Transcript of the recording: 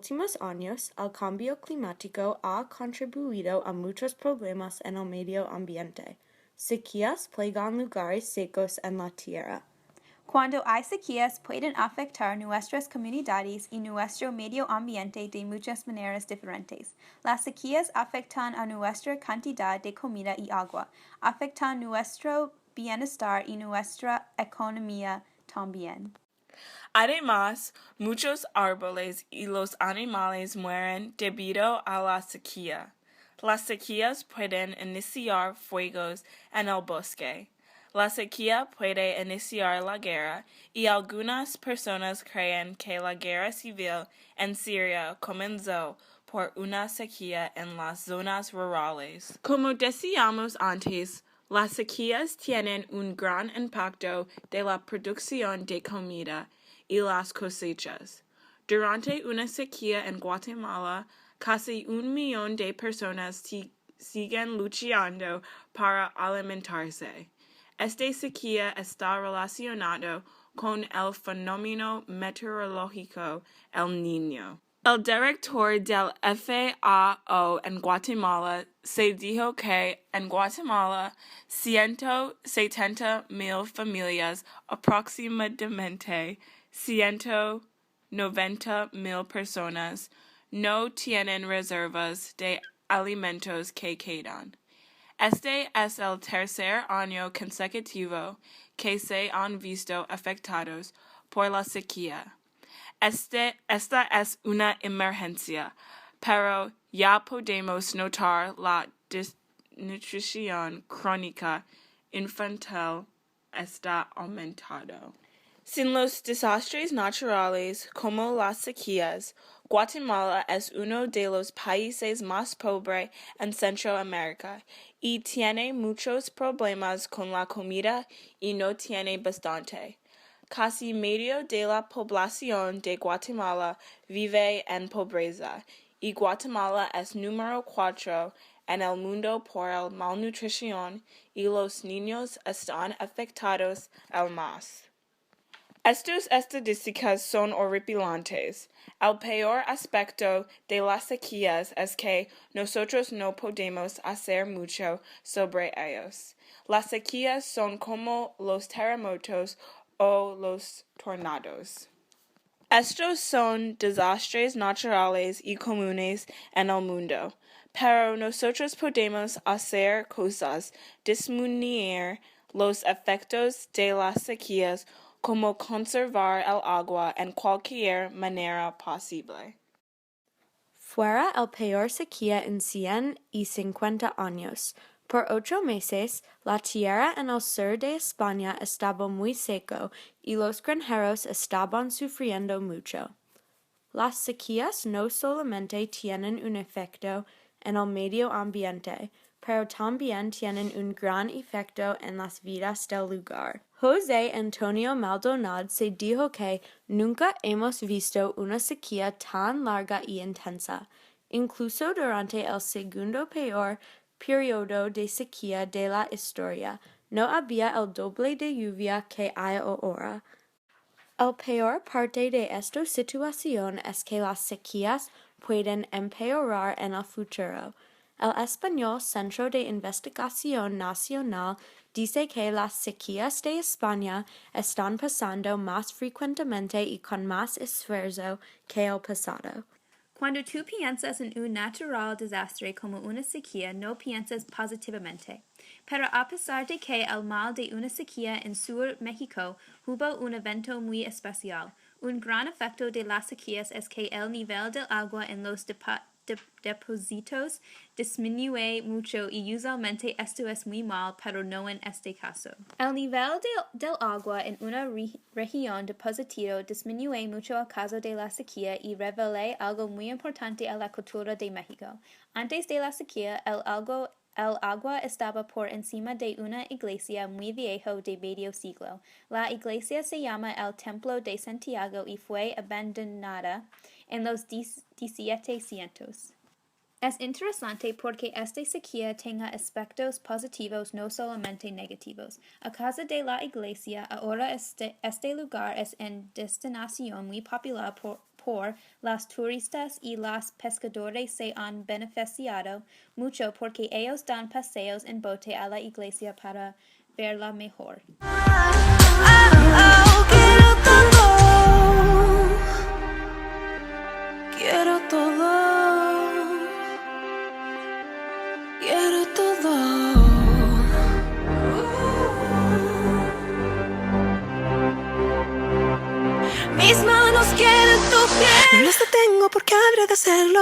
últimos años, el cambio climático ha contribuido a muchos problemas en el medio ambiente. Sequías plagan lugares secos en la tierra. Cuando hay sequías pueden afectar nuestras comunidades y nuestro medio ambiente de muchas maneras diferentes. Las sequías afectan a nuestra cantidad de comida y agua, afectan nuestro bienestar y nuestra economía también. Además, muchos árboles y los animales mueren debido a la sequía. Las sequías pueden iniciar fuegos en el bosque. La sequía puede iniciar la guerra y algunas personas creen que la guerra civil en Siria comenzó por una sequía en las zonas rurales. Como decíamos antes, las sequías tienen un gran impacto de la producción de comida y las cosechas. Durante una sequía en Guatemala, casi 1 millón de personas siguen luchando para alimentarse. Esta sequía está relacionado con el fenómeno meteorológico El Niño. El director del FAO en Guatemala se dijo que en Guatemala 170,000 familias, aproximadamente 190,000 personas, no tienen reservas de alimentos que quedan. Este es el tercer año consecutivo que se han visto afectados por la sequía. Esta es una emergencia, pero ya podemos notar la desnutrición crónica infantil está aumentando. Sin los desastres naturales como las sequías, Guatemala es uno de los países más pobres en Centroamérica y tiene muchos problemas con la comida y no tiene bastante. Casi medio de la población de Guatemala vive en pobreza y Guatemala es número 4 en el mundo por la malnutrición y los niños están afectados al más. Estas estadísticas son horripilantes. El peor aspecto de las sequías es que nosotros no podemos hacer mucho sobre ellos. Las sequías son como los terremotos o los tornados. Estos son desastres naturales y comunes en el mundo, pero nosotros podemos hacer cosas, disminuir los efectos de las sequías como conservar el agua en cualquier manera posible. Fuera el peor sequía en 150 años. Por 8 meses, la tierra en el sur de España estaba muy seco y los granjeros estaban sufriendo mucho. Las sequías no solamente tienen un efecto en el medio ambiente, pero también tienen un gran efecto en las vidas del lugar. José Antonio Maldonado se dijo que nunca hemos visto una sequía tan larga y intensa. Incluso durante el segundo peor periodo de sequía de la historia, no había el doble de lluvia que hay ahora. El peor parte de esta situación es que las sequías pueden empeorar en el futuro. El español Centro de Investigación Nacional dice que las sequías de España están pasando más frecuentemente y con más esfuerzo que el pasado. Cuando tú piensas en un natural desastre como una sequía, no piensas positivamente. Pero a pesar de que el mal de una sequía en Sur México hubo un evento muy especial, un gran efecto de las sequías es que el nivel del agua en los depósitos disminuye mucho y usualmente esto es muy mal, pero no en este caso. El nivel del agua en una región depositario disminuye mucho a causa de la sequía y revela algo muy importante a la cultura de México. Antes de la sequía, el agua estaba por encima de una iglesia muy vieja de medio siglo. La iglesia se llama el Templo de Santiago y fue abandonada en los 1700. Es interesante porque esta sequía tenga aspectos positivos, no solamente negativos. A causa de la iglesia, ahora este lugar es una destinación muy popular por por los turistas y los pescadores se han beneficiado mucho porque ellos dan paseos en bote a la iglesia para verla mejor. Quiero todo, quiero todo. Mis manos quieren tu piel. No las detengo porque habría de hacerlo.